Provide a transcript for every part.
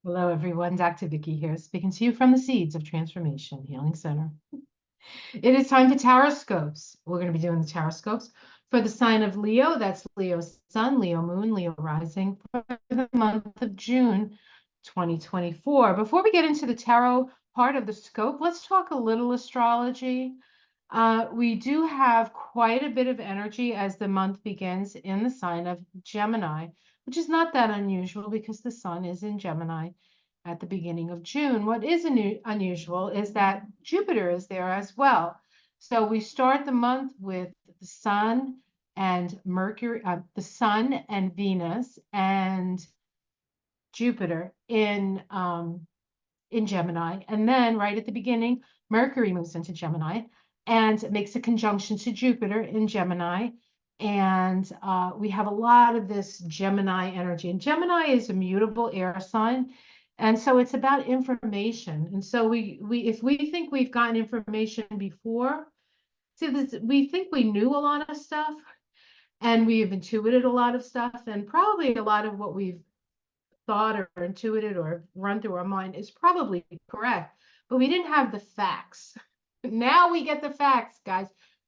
Hello, everyone. Dr. Vicky here, speaking to you from the Seeds of Transformation Healing Center. It is time for Taroscopes. We're going to be doing the Taroscopes for the sign of Leo. That's Leo Sun, Leo Moon, Leo Rising for the month of June 2024. Before we get into the tarot part of the scope, let's talk a little astrology. We do have quite a bit of energy as the month begins in the sign of Gemini, which is not that unusual because the sun is in Gemini at the beginning of June. What is unusual is that Jupiter is there as well. So we start the month with the sun and Mercury, the sun and Venus and Jupiter in Gemini. And then right at the beginning, Mercury moves into Gemini and makes a conjunction to Jupiter in Gemini. And we have a lot of this Gemini energy. And Gemini is a mutable air sign. And so it's about information. And so if we think we've gotten information before, we think we knew a lot of stuff and we've intuited a lot of stuff, and probably a lot of what we've thought or intuited or run through our mind is probably correct, but we didn't have the facts. Now we get the facts, guys.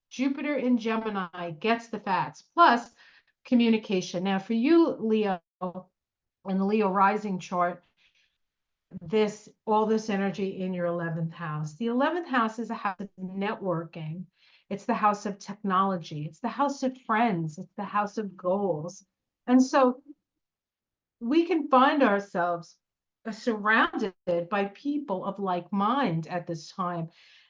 Jupiter in Gemini gets the facts, plus communication. Now, for you, Leo, in the Leo rising chart, all this energy in your 11th house. The 11th house is a house of networking. It's the house of technology. It's the house of friends. It's the house of goals. And so we can find ourselves surrounded by people of like mind at this time,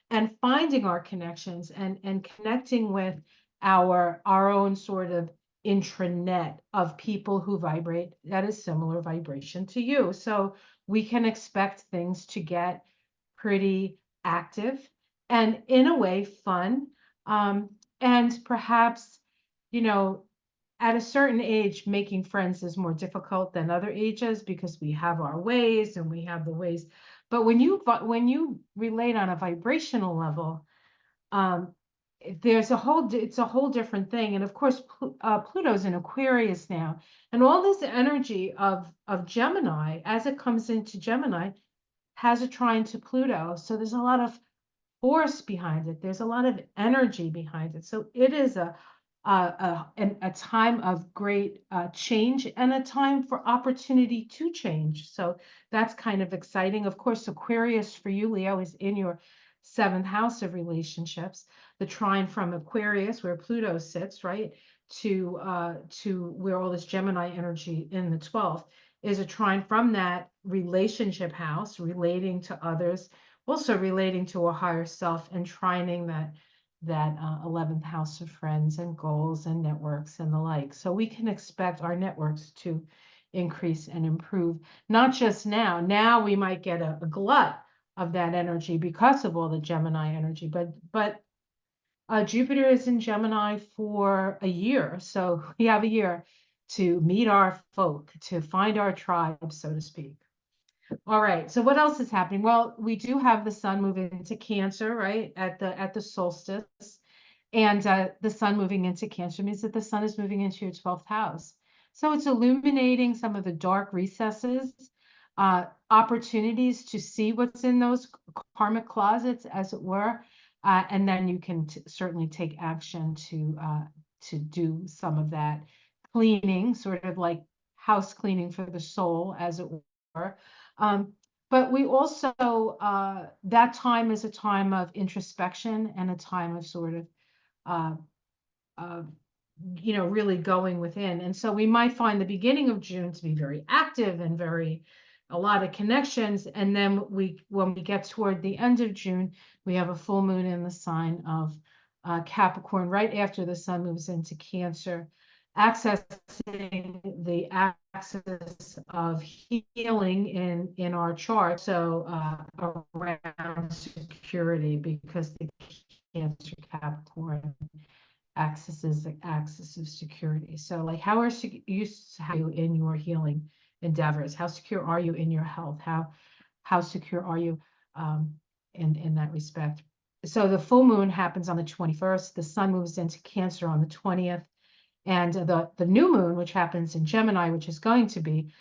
and finding our connections and connecting with our own sort of intranet of people who vibrate at a similar vibration to you. So we can expect things to get pretty active and in a way fun. And perhaps, you know, at a certain age, making friends is more difficult than other ages because we have our ways and we have the ways. But when you relate on a vibrational level, it's a whole different thing. And of course, Pluto's in Aquarius now, and all this energy of Gemini, as it comes into Gemini, has a trine to Pluto. So there's a lot of force behind it. There's a lot of energy behind it. So it is a time of great change and a time for opportunity to change. So that's kind of exciting. Of course, Aquarius for you, Leo, is in your 7th house of relationships. The trine from Aquarius, where Pluto sits, right, to where all this Gemini energy in the 12th is a trine from that relationship house, relating to others, also relating to a higher self, and trining that 11th house of friends and goals and networks and the like. So we can expect our networks to increase and improve, not just now. Now we might get a glut of that energy because of all the Gemini energy, but Jupiter is in Gemini for a year. So we have a year to meet our folk, to find our tribe, so to speak. All right. So what else is happening? Well, we do have the sun moving into Cancer, right, at the solstice, and the sun moving into Cancer means that the sun is moving into your 12th house. So it's illuminating some of the dark recesses, opportunities to see what's in those karmic closets, as it were, and then you can certainly take action to do some of that cleaning, sort of like house cleaning for the soul, as it were. But we also, that time is a time of introspection and a time of sort of, really going within. And so we might find the beginning of June to be very active and a lot of connections. And then when we get toward the end of June, we have a full moon in the sign of Capricorn, right after the sun moves into Cancer, accessing the axis of healing in our chart. So around security, because the Cancer Capricorn accesses the axis of security. So like, how are you in your healing endeavors? How secure are you in your health? How secure are you in that respect? So the full moon happens on the 21st. The sun moves into Cancer on the 20th. And the new moon, which happens in Gemini, which is going to be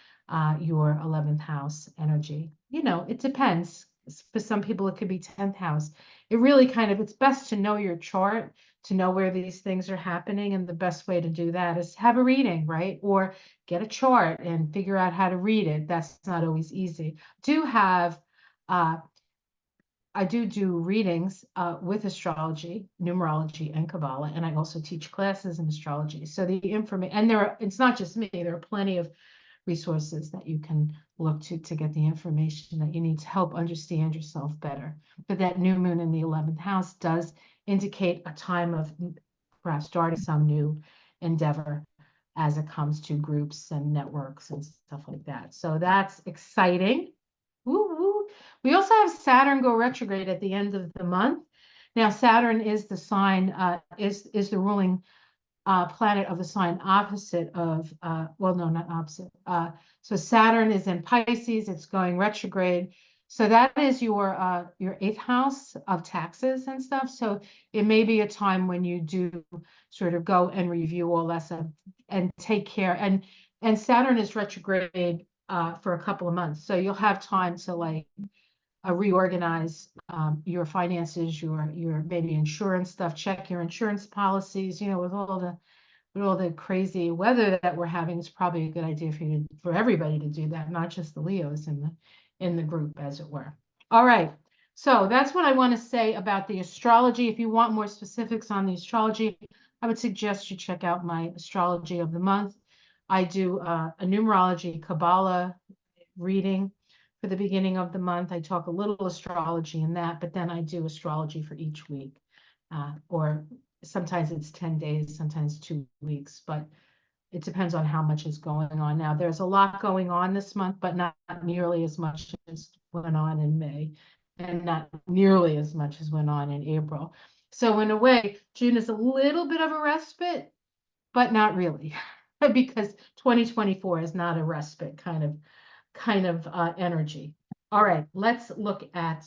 your 11th house energy. You know, it depends. For some people, it could be 10th house. It really kind of, it's best to know your chart, to know where these things are happening. And the best way to do that is have a reading, right? Or get a chart and figure out how to read it. That's not always easy. Do have, I do readings with astrology, numerology, and Kabbalah, and I also teach classes in astrology. So the information, and it's not just me, there are plenty of resources that you can look to get the information that you need to help understand yourself better. But that new moon in the 11th house does indicate a time of perhaps starting some new endeavor as it comes to groups and networks and stuff like that. So that's exciting. Woo, woo. We also have Saturn go retrograde at the end of the month. Now, Saturn is the sign, is the ruling planet of the sign opposite of, well, no, not opposite. So Saturn is in Pisces, it's going retrograde. So that is your 8th house of taxes and stuff. So it may be a time when you do sort of go and review all that stuff and take care. And Saturn is retrograde for a couple of months. So you'll have time to like reorganize your finances, your maybe insurance stuff, check your insurance policies, you know, with all the crazy weather that we're having. It's probably a good idea for everybody to do that, not just the Leos in the group, as it were. All right. So that's what I want to say about the astrology. If you want more specifics on the astrology, I would suggest you check out my astrology of the month. I do a numerology Kabbalah reading for the beginning of the month. I talk a little astrology in that, but then I do astrology for each week, or sometimes it's 10 days, sometimes 2 weeks, but it depends on how much is going on. Now, there's a lot going on this month, but not nearly as much as went on in May, and not nearly as much as went on in April. So in a way, June is a little bit of a respite, but not really, because 2024 is not a respite kind of energy. All right, let's look at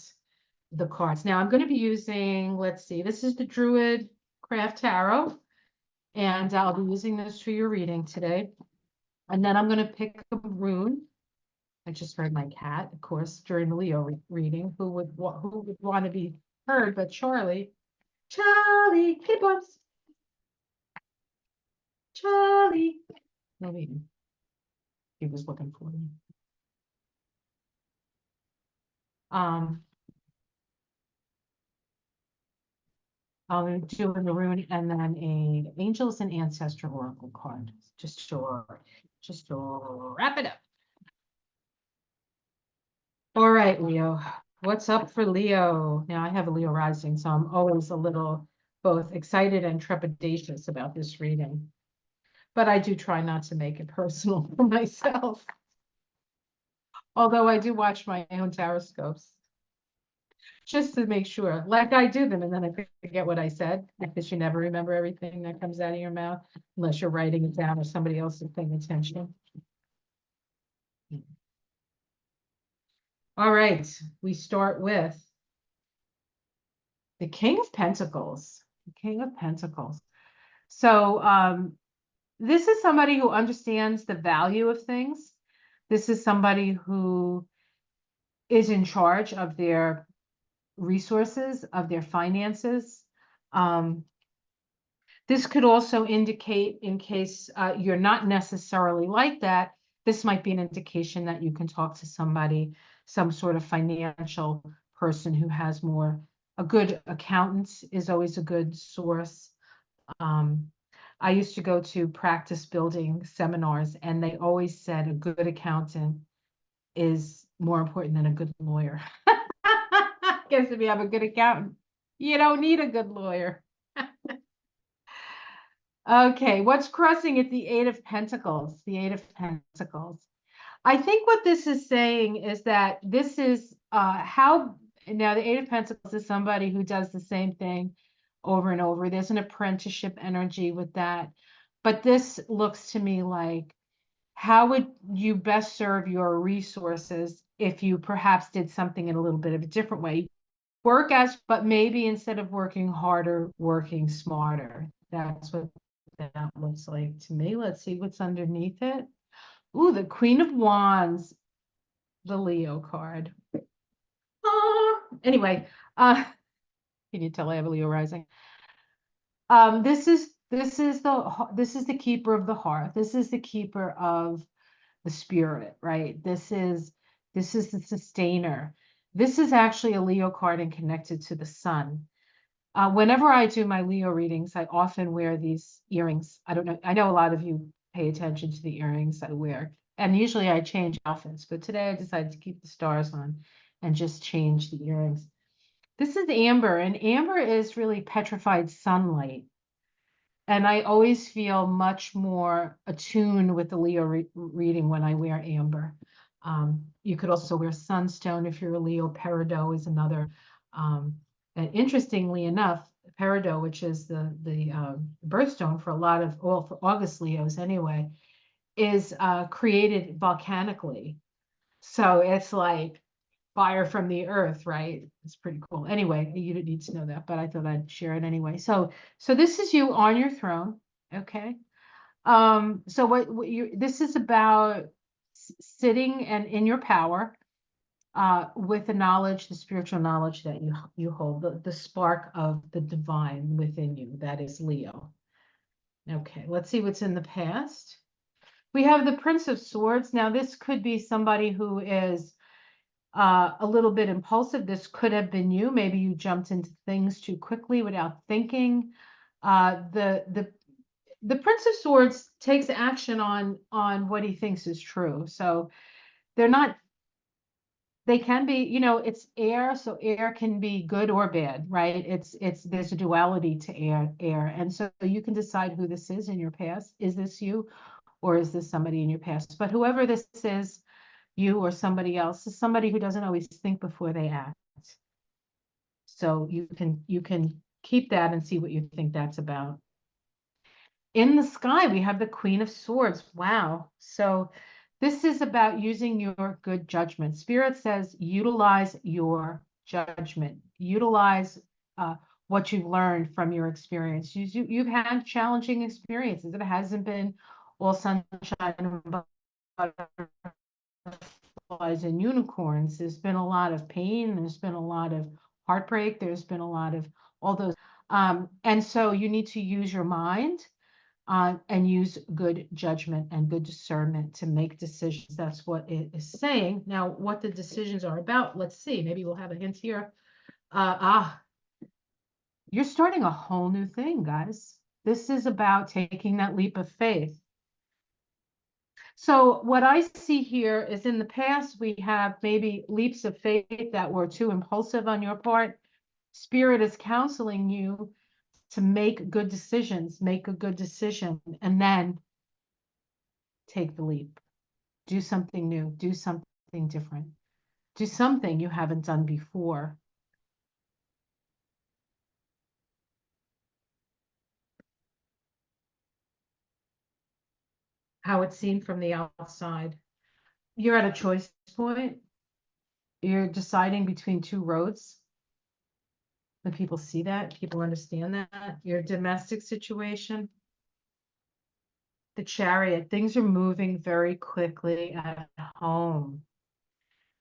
the cards. Now I'm going to be using, let's see, this is the Druidcraft Tarot, and I'll be using this for your reading today. And then I'm going to pick a rune. I just heard my cat, of course, during the Leo reading. Who would want to be heard but Charlie? Charlie, hey Bubs. Charlie. Maybe he was looking for me. I'll do a rune and then a angels and ancestor oracle card, just to wrap it up. All right, Leo, what's up for Leo? Now I have a Leo rising, so I'm always a little both excited and trepidatious about this reading, but I do try not to make it personal for myself. Although I do watch my own taroscopes just to make sure, like I do them, and then I forget what I said, because you never remember everything that comes out of your mouth unless you're writing it down or somebody else is paying attention. All right, we start with the King of Pentacles. The King of Pentacles. So this is somebody who understands the value of things. This is somebody who is in charge of their resources, of their finances. This could also indicate, in case you're not necessarily like that, this might be an indication that you can talk to somebody, some sort of financial person who has more. A good accountant is always a good source. I used to go to practice building seminars, and they always said a good accountant is more important than a good lawyer. Guess if you have a good accountant, you don't need a good lawyer. Okay, what's crossing at the Eight of Pentacles? The Eight of Pentacles. I think what this is saying is that this is how, now the Eight of Pentacles is somebody who does the same thing over and over. There's an apprenticeship energy with that. But this looks to me like, how would you best serve your resources if you perhaps did something in a little bit of a different way? Work as, but maybe instead of working harder, working smarter. That's what that looks like to me. Let's see what's underneath it. Ooh, the Queen of Wands, the Leo card. Anyway, can you tell I have a Leo rising? This is the keeper of the hearth. This is the keeper of the spirit, right? This is the sustainer. This is actually a Leo card and connected to the sun. Whenever I do my Leo readings, I often wear these earrings. I don't know. I know a lot of you pay attention to the earrings I wear, and usually I change outfits, but today I decided to keep the stars on and just change the earrings. This is amber, and amber is really petrified sunlight. And I always feel much more attuned with the Leo reading when I wear amber. You could also wear sunstone if you're a Leo. Peridot is another. And interestingly enough, peridot, which is the birthstone for a lot of, well, for August Leos anyway, is created volcanically. So it's like fire from the earth, right? It's pretty cool. Anyway, you didn't need to know that, but I thought I'd share it anyway. So this is you on your throne, okay? So what you this is about sitting and in your power, with the knowledge, the spiritual knowledge that you hold, the spark of the divine within you. That is Leo. Okay, let's see what's in the past. We have the Prince of Swords. Now, this could be somebody who is a little bit impulsive. This could have been you. Maybe you jumped into things too quickly without thinking. The Prince of Swords takes action on what he thinks is true. So they're not. They can be, it's air, so air can be good or bad, right? It's there's a duality to air, and so you can decide who this is in your past. Is this you, or is this somebody in your past? But whoever this is, you or somebody else, is somebody who doesn't always think before they act. So you can keep that and see what you think that's about. In the sky, we have the Queen of Swords. Wow. So this is about using your good judgment. Spirit says utilize your judgment. Utilize what you've learned from your experience. You've had challenging experiences. It hasn't been all sunshine and butterflies and unicorns. There's been a lot of pain. There's been a lot of heartbreak. There's been a lot of all those. And so you need to use your mind and use good judgment and good discernment to make decisions. That's what it is saying. Now, what the decisions are about, let's see. Maybe we'll have a hint here. You're starting a whole new thing, guys. This is about taking that leap of faith. So what I see here is in the past, we have maybe leaps of faith that were too impulsive on your part. Spirit is counseling you to make good decisions, make a good decision, and then take the leap. Do something new, do something different, do something you haven't done before. How it's seen from the outside. You're at a choice point. You're deciding between two roads. When people see that, people understand that. Your domestic situation, the Chariot, things are moving very quickly at home.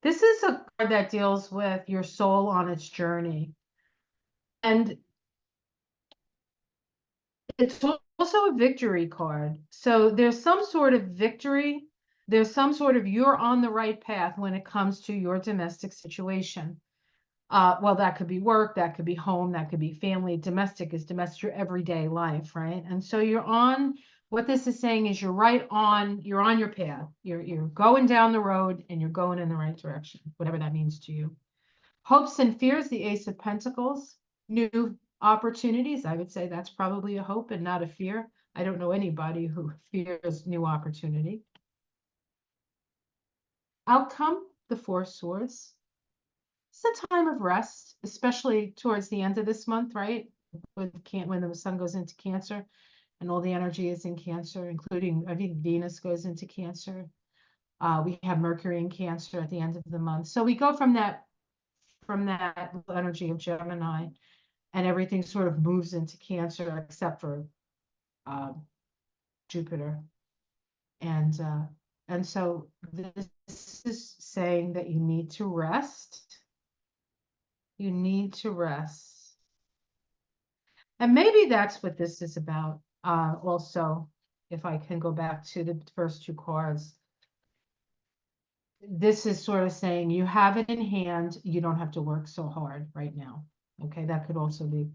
This is a card that deals with your soul on its journey. And it's also a victory card. So there's some sort of victory. There's some sort of you're on the right path when it comes to your domestic situation. Well, that could be work, that could be home, that could be family. Domestic is domestic, your everyday life, right? And so you're on, what this is saying is you're on your path. You're going down the road and you're going in the right direction, whatever that means to you. Hopes and fears, the Ace of Pentacles, new opportunities. I would say that's probably a hope and not a fear. I don't know anybody who fears new opportunity. Outcome, the Four Swords. It's a time of rest, especially towards the end of this month, right? When the sun goes into Cancer and all the energy is in Cancer, including, I think Venus goes into Cancer. We have Mercury in Cancer at the end of the month. So we go from that energy of Gemini, and everything sort of moves into Cancer except for Jupiter. And And so this is saying that you need to rest. You need to rest. And maybe that's what this is about. Also, if I can go back to the first two cards, this is sort of saying you have it in hand. You don't have to work so hard right now. Okay, that could also be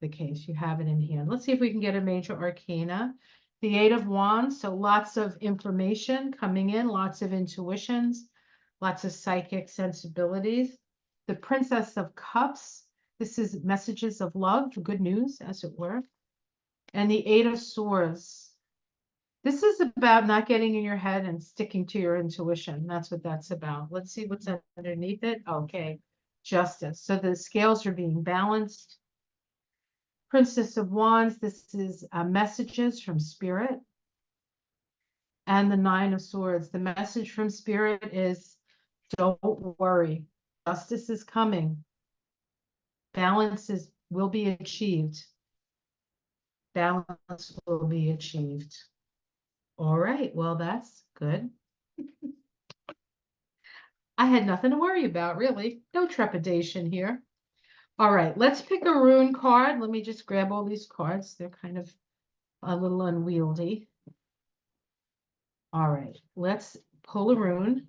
the case. You have it in hand. Let's see if we can get a major arcana. The Eight of Wands. So lots of information coming in, lots of intuitions, lots of psychic sensibilities. The Princess of Cups. This is messages of love, good news, as it were. And the Eight of Swords. This is about not getting in your head and sticking to your intuition. That's what that's about. Let's see what's underneath it. Okay, justice. So the scales are being balanced. Princess of Wands, this is messages from Spirit. And the Nine of Swords. The message from Spirit is don't worry. Justice is coming. Balance will be achieved. Balance will be achieved. All right, well, that's good. I had nothing to worry about, really. No trepidation here. All right, let's pick a rune card. Let me just grab all these cards. They're kind of a little unwieldy. All right, let's pull a rune.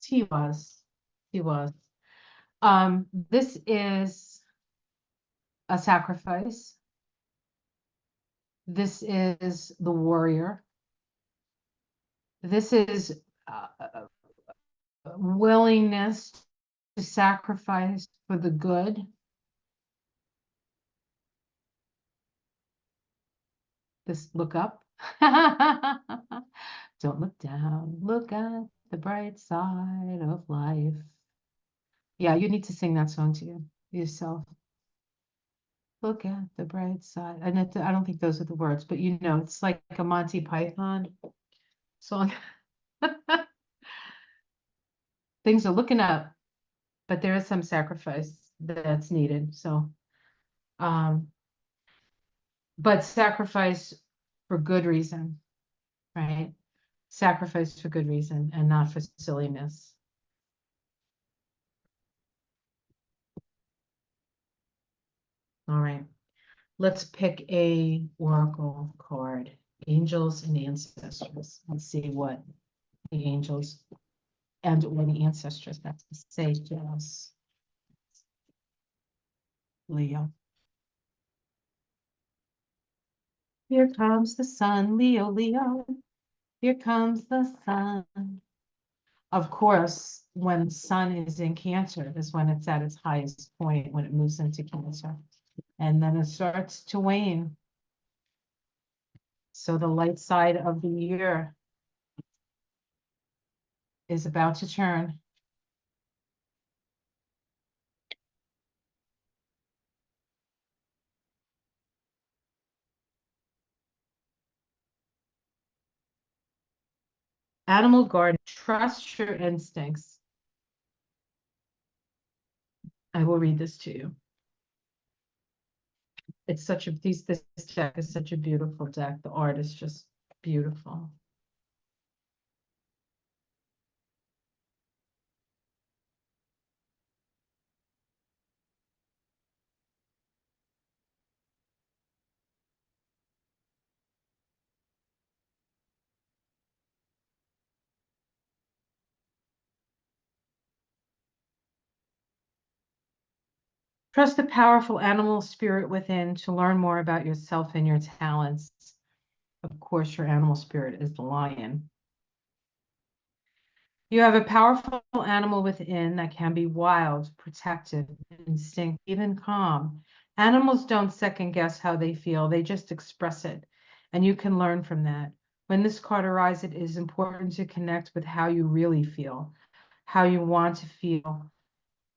He was. He was. This is a sacrifice. This is the warrior. This is willingness to sacrifice for the good. This look up. Don't look down. Look at the bright side of life. Yeah, you need to sing that song to yourself. Look at the bright side. And I don't think those are the words, but you know, it's like a Monty Python song. Things are looking up, but there is some sacrifice that's needed. So, but sacrifice for good reason, right? Sacrifice for good reason and not for silliness. All right. Let's pick a oracle card. Angels and ancestors. Let's see what the angels and or the ancestors have to say to us. Leo. Here comes the sun, Leo, Leo. Here comes the sun. Of course, when sun is in Cancer is when it's at its highest point, when it moves into Cancer. And then it starts to wane. So the light side of the year is about to turn. Animal guard, trust your instincts. I will read this to you. It's such a, this deck is such a beautiful deck. The art is just beautiful. Trust the powerful animal spirit within to learn more about yourself and your talents. Of course, your animal spirit is the lion. You have a powerful animal within that can be wild, protective, instinctive, even calm. Animals don't second guess how they feel, they just express it, and you can learn from that. When this card arises, it is important to connect with how you really feel, how you want to feel,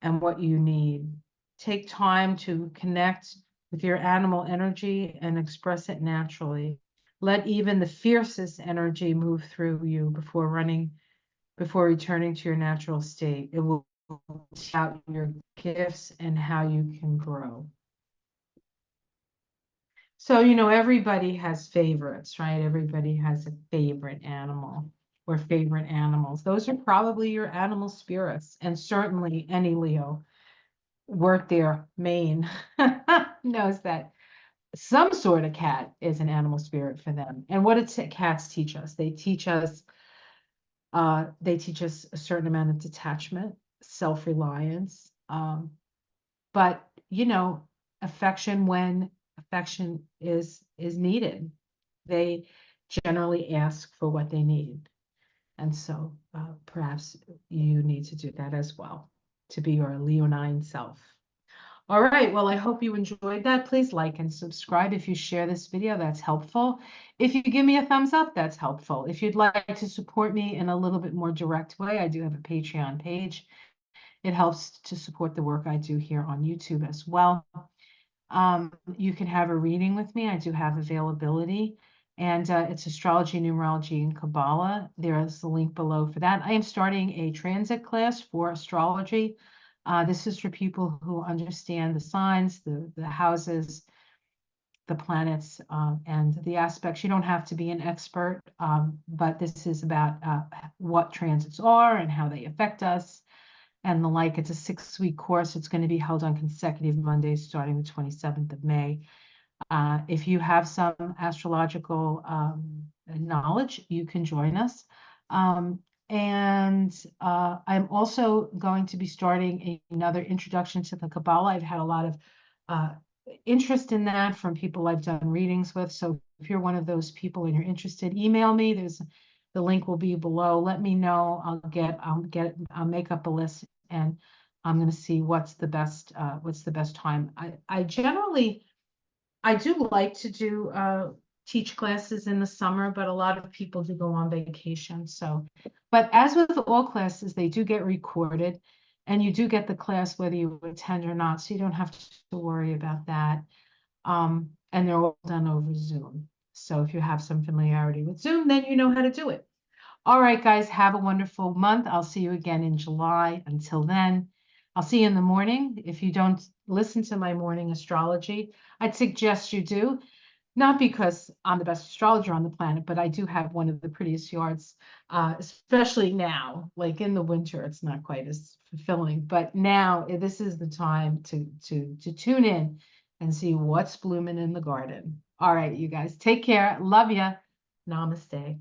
and what you need. Take time to connect with your animal energy and express it naturally. Let even the fiercest energy move through you before returning to your natural state. It will teach out your gifts and how you can grow. So, everybody has favorites, right? Everybody has a favorite animal or favorite animals. Those are probably your animal spirits. And certainly any Leo worked their mane knows that some sort of cat is an animal spirit for them. And what do cats teach us? They teach us a certain amount of detachment, self-reliance, but affection when affection is needed. They generally ask for what they need. And so perhaps you need to do that as well to be your Leonine self. All right, well, I hope you enjoyed that. Please like and subscribe. If you share this video, that's helpful. If you give me a thumbs up, that's helpful. If you'd like to support me in a little bit more direct way, I do have a Patreon page. It helps to support the work I do here on YouTube as well. You can have a reading with me. I do have availability, and it's Astrology, Numerology, and Kabbalah. There is the link below for that. I am starting a transit class for astrology. This is for people who understand the signs, the houses, the planets, and the aspects. You don't have to be an expert, but this is about what transits are and how they affect us and the like. It's a 6-week course. It's going to be held on consecutive Mondays starting the 27th of May. If you have some astrological knowledge, you can join us. And I'm also going to be starting another introduction to the Kabbalah. I've had a lot of interest in that from people I've done readings with. So if you're one of those people and you're interested, email me. The link will be below. Let me know. I'll make up a list, and I'm going to see what's the best time. I do like to do teach classes in the summer, but a lot of people do go on vacation. So, but as with all classes, they do get recorded, and you do get the class whether you attend or not. So you don't have to worry about that. And they're all done over Zoom. So if you have some familiarity with Zoom, then you know how to do it. All right, guys, have a wonderful month. I'll see you again in July. Until then, I'll see you in the morning. If you don't listen to my morning astrology, I'd suggest you do. Not because I'm the best astrologer on the planet, but I do have one of the prettiest yards, especially now. Like in the winter, it's not quite as fulfilling. But now, this is the time to tune in and see what's blooming in the garden. All right, you guys, take care. Love ya. Namaste.